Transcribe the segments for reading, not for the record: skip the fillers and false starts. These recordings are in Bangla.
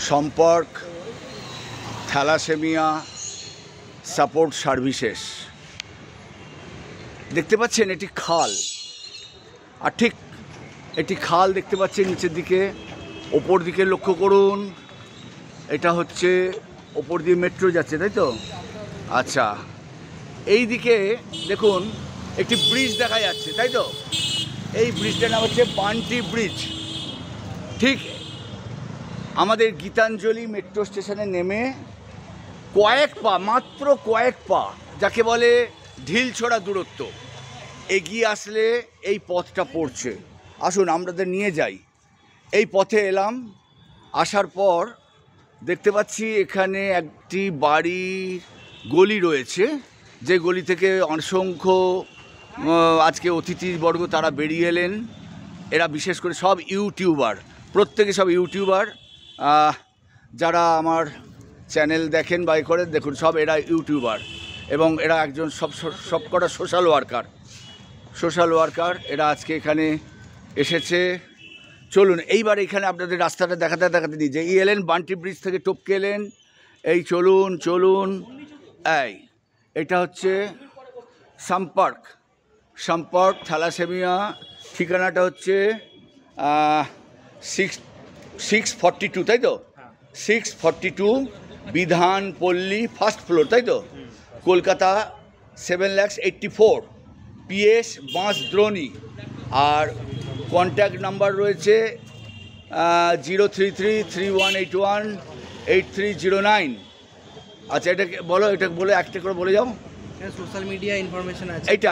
সম্পর্ক থ্যালাসেমিয়া সাপোর্ট সার্ভিসেস। দেখতে পাচ্ছেন এটি খাল, আর ঠিক এটি খাল দেখতে পাচ্ছেন নিচের দিকে। ওপর দিকে লক্ষ্য করুন, এটা হচ্ছে ওপর দিয়ে মেট্রো যাচ্ছে, তাই তো? আচ্ছা, এই দিকে দেখুন একটি ব্রিজ দেখা যাচ্ছে, তাই তো? এই ব্রিজটার নাম হচ্ছে বান্টি ব্রিজ। ঠিক আমাদের গীতাঞ্জলি মেট্রো স্টেশনে নেমে কয়েক পা, মাত্র কয়েক পা, যাকে বলে ঢিল ছোড়া দূরত্ব, এগিয়ে আসলে এই পথটা পড়ছে। আসুন আমাদের নিয়ে যাই। এই পথে এলাম, আসার পর দেখতে পাচ্ছি এখানে একটি বাড়ির গলি রয়েছে, যে গলি থেকে অসংখ্য আজকে অতিথিবর্গ তারা বেরিয়ে এলেন। এরা বিশেষ করে সব ইউটিউবার, প্রত্যেকে সব ইউটিউবার। যারা আমার চ্যানেল দেখেন বা করেন, দেখুন সব এরা ইউটিউবার, এবং এরা একজন সবকটা সোশ্যাল ওয়ার্কার। এরা আজকে এখানে এসেছে। চলুন এইবার এখানে আপনাদের রাস্তাটা দেখাতে দিই, যে এলেন বান্টি ব্রিজ থেকে টপকে এলেন। এই চলুন এটা হচ্ছে সম্পর্ক থ্যালাসেমিয়া। ঠিকানাটা হচ্ছে 642, তাই তো? 642 বিধানপল্লী, ফার্স্ট ফ্লোর, তাই তো? কলকাতা 7,84,000 PS বাঁশদ্রোণী। আর কন্ট্যাক্ট নাম্বার রয়েছে 03331818309। আচ্ছা, এটাকে বলো, এটা বলে একটা করে বলে যাও। সোশ্যাল মিডিয়া ইনফরমেশন আছে এইটা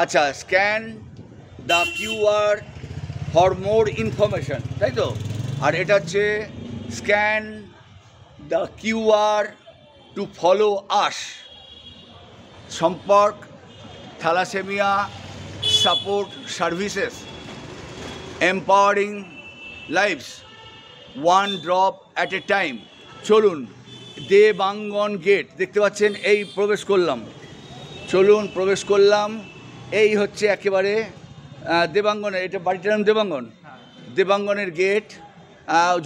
আচ্ছা, scan the QR for more information, তাই তো? আর এটা হচ্ছে scan the QR to follow us. সম্পর্ক thalassemia support services, empowering lives one drop at a time. চলুন, দেবাঙ্গন গেট দেখতে পাচ্ছেন, এই প্রবেশ করলাম। চলুন প্রবেশ করলাম। এই হচ্ছে একেবারে দেবাঙ্গনের, এটা বাড়িটার নাম দেবাঙ্গনের গেট।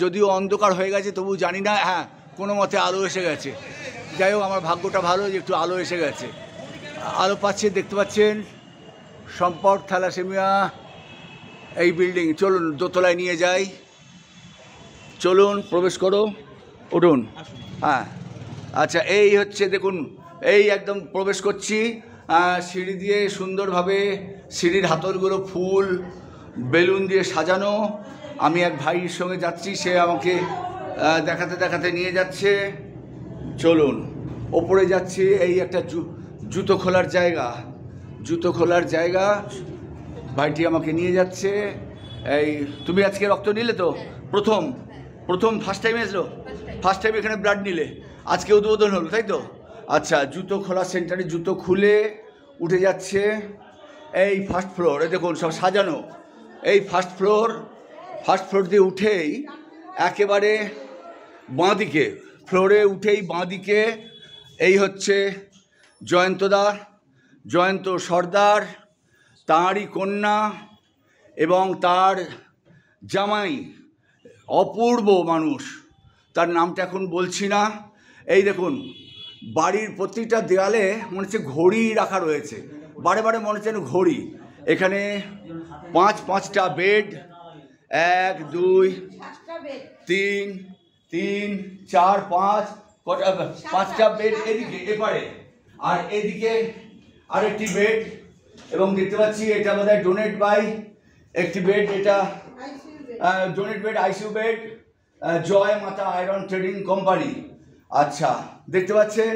যদিও অন্ধকার হয়ে গেছে, তবু জানি না, হ্যাঁ কোনো মতে আলো এসে গেছে। যাই হোক, আমার ভাগ্যটা ভালো যে একটু আলো এসে গেছে, আলো পাচ্ছে। দেখতে পাচ্ছেন সম্পর্ক থ্যালাসেমিয়া এই বিল্ডিং। চলুন দোতলায় নিয়ে যাই। চলুন প্রবেশ করো, উঠুন। হ্যাঁ আচ্ছা, এই হচ্ছে দেখুন, এই একদম প্রবেশ করছি সিঁড়ি দিয়ে, সুন্দরভাবে সিঁড়ির হাতলগুলো ফুল বেলুন দিয়ে সাজানো। আমি এক ভাইয়ের সঙ্গে যাচ্ছি, সে আমাকে দেখাতে নিয়ে যাচ্ছে। চলুন ওপরে যাচ্ছি। এই একটা জুতো খোলার জায়গা, ভাইটি আমাকে নিয়ে যাচ্ছে। এই তুমি আজকে রক্ত নিলে তো? প্রথম ফার্স্ট টাইম এখানে ব্লাড নিলে, আজকে উদ্বোধন হলো, তাই তো? আচ্ছা, জুতো খোলা সেন্টারে জুতো খুলে উঠে যাচ্ছে। এই ফার্স্ট ফ্লোর, দেখুন সব সাজানো। এই ফার্স্ট ফ্লোর দিয়ে উঠেই একেবারে বাঁদিকে, ফ্লোরে উঠেই বাঁদিকে এই হচ্ছে জয়ন্ত সর্দার, তাঁরই কন্যা এবং তার জামাই, অপূর্ব মানুষ, তার নামটা এখন বলছি না। এই দেখুন, বাড়ির প্রতিটা দেয়ালে মনে হচ্ছে ঘড়ি রাখা রয়েছে, বারে মনে হচ্ছে ঘড়ি। এখানে পাঁচটা বেড, 1 2 3 3 4 5, কটা? 5টা বেড এদিকে এপারে, আর এদিকে আরেকটি বেড। এবং দেখতে পাচ্ছি এটা বোধহয় ডোনেট বাই একটি বেড, এটা ডোনেট বেড, আইসিইউ বেড, জয় মাতা আয়রন ট্রেডিং কোম্পানি। আচ্ছা, দেখতে পাচ্ছেন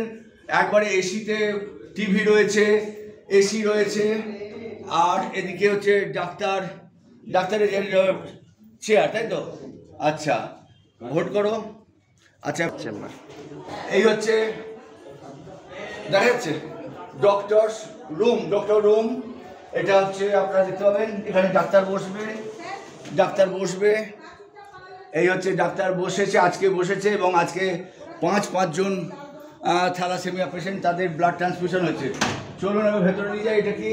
একবারে এসিতে টিভি রয়েছে, এসি রয়েছে। আর এদিকে হচ্ছে ডাক্তারের চেয়ার, তাই তো? আচ্ছা, ভোট করো। আচ্ছা, এই হচ্ছে দেখা যাচ্ছে ডক্টর রুম। এটা হচ্ছে আপনারা দেখতে পাবেন, এখানে ডাক্তার বসবে। এই হচ্ছে ডাক্তার বসেছে, আজকে বসেছে, এবং আজকে 5 জন থ্যালাসেমিয়া পেশেন্ট, তাদের ব্লাড ট্রান্সফিউশন হয়েছে। চলুন আমি ভেতরে নিয়ে যাই। এটা কি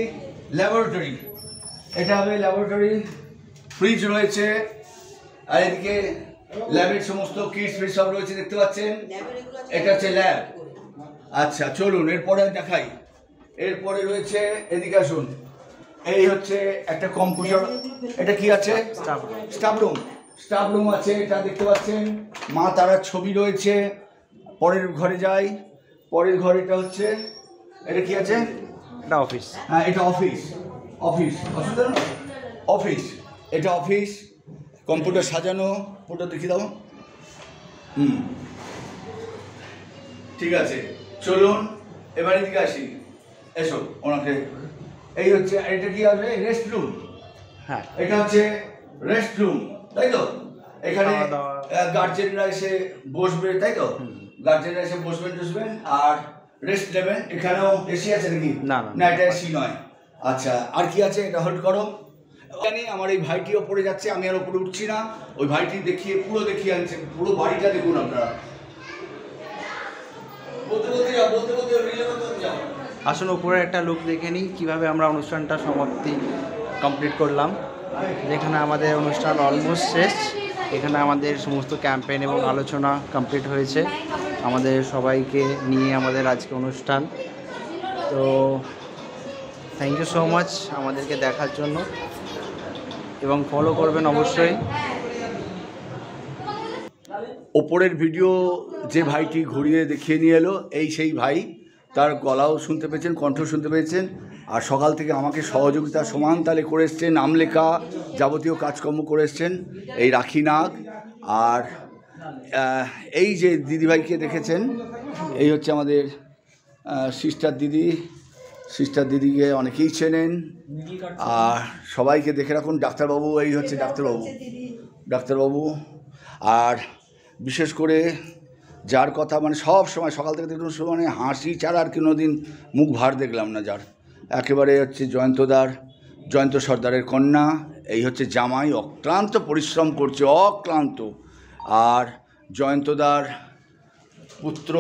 ল্যাবরেটরি? এটা হবে ল্যাবরেটরি। ফ্রিজ রয়েছে, আর এদিকে ল্যাবের সমস্ত কিটস ফিট সব রয়েছে দেখতে পাচ্ছেন। এটা হচ্ছে ল্যাব। আচ্ছা চলুন এরপরে দেখাই। এরপরে রয়েছে, এদিকে আসুন, এই হচ্ছে একটা কম্পিউটার। এটা কি আছে? Staff room. স্টাফ রুম আছে, এটা দেখতে পাচ্ছেন। মা তারার ছবি রয়েছে। পরের ঘরে যাই। পরের ঘর এটা হচ্ছে, এটা কি আছে? এটা অফিস। হ্যাঁ এটা অফিস। অফিস অসুবিধা না, অফিস। এটা অফিস, কম্পিউটার সাজানো। ফটো দেখিয়ে দাও। ঠিক আছে চলুন এবার এদিকে আসি। এসো ওনাকে। এই হচ্ছে, এটা কি আছে? Rest room. হ্যাঁ, এটা হচ্ছে রেস্ট রুম, তাই তো? এখানে খাওয়া দাওয়া। গার্জেনরা এসে বসবে, তাই তো? গার্জেনরা এসে বসবেন আর রেস্ট নেবেন। এখানেও এসি আছে নাকি? না, না। না, এটা এসি নয়। আচ্ছা আর কি আছে? এটা হোল্ড করো। জানি আমার এই ভাইটি ওপরে যাচ্ছে, আমি আর ওপরে উঠছি না। ওই ভাইটি পুরো দেখিয়ে আনছে, পুরো বাড়িটা দেখুন আপনারা। বলতে যাও। আসুন উপরে একটা লুক দেখে নিই কীভাবে আমরা অনুষ্ঠানটা সমাপ্তি কমপ্লিট করলাম। যেখানে আমাদের অনুষ্ঠান অলমোস্ট শেষ। এখানে আমাদের সমস্ত ক্যাম্পেইন এবং আলোচনা কমপ্লিট হয়েছে আমাদের সবাইকে নিয়ে আমাদের আজকে অনুষ্ঠান। তো থ্যাংক ইউ সো মাচ আমাদেরকে দেখার জন্য, এবং ফলো করবেন অবশ্যই। ওপরের ভিডিও যে ভাইটি ঘুরিয়ে দেখিয়ে নিয়ে এলো, এই সেই ভাই। তার গলাও শুনতে পেয়েছেন, কণ্ঠ শুনতে পেয়েছেন। আর সকাল থেকে আমাকে সহযোগিতা সমান তালে করে এসছেন, নাম লেখা যাবতীয় কাজকর্ম করে এসছেন এই রাখি নাগ। আর এই যে দিদিভাইকে দেখেছেন, এই হচ্ছে আমাদের সিস্টার দিদি। সিস্টার দিদিকে অনেকেই চেনেন। আর সবাইকে দেখে রাখুন। ডাক্তারবাবু, এই হচ্ছে ডাক্তারবাবু। আর বিশেষ করে যার কথা মানে সব সময় সকাল থেকে দেখুন মানে হাসি ছাড়া আর কোনো দিন মুখ ভার দেখলাম না, যার একেবারে হচ্ছে জয়ন্ত সর্দারের কন্যা। এই হচ্ছে জামাই, অক্লান্ত পরিশ্রম করছে, অক্লান্ত। আর জয়ন্তদার পুত্র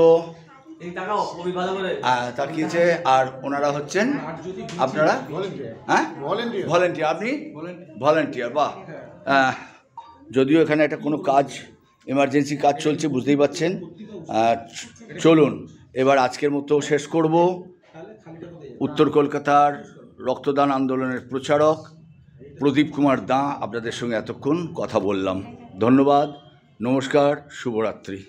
তাকিয়েছে। আর ওনারা হচ্ছেন আপনারা, হ্যাঁ ভলেন্টিয়ার। আপনি ভলেন্টিয়ার, বাহ। যদিও এখানে একটা কোনো কাজ, এমার্জেন্সি কাজ চলছে, বুঝতেই পাচ্ছেন। চলুন এবার আজকের মতো শেষ করব। উত্তর কলকাতার রক্তদান আন্দোলনের প্রচারক প্রদীপ কুমার দাঁ আপনাদের সঙ্গে এতক্ষণ কথা বললাম। ধন্যবাদ, নমস্কার, শুভরাত্রি।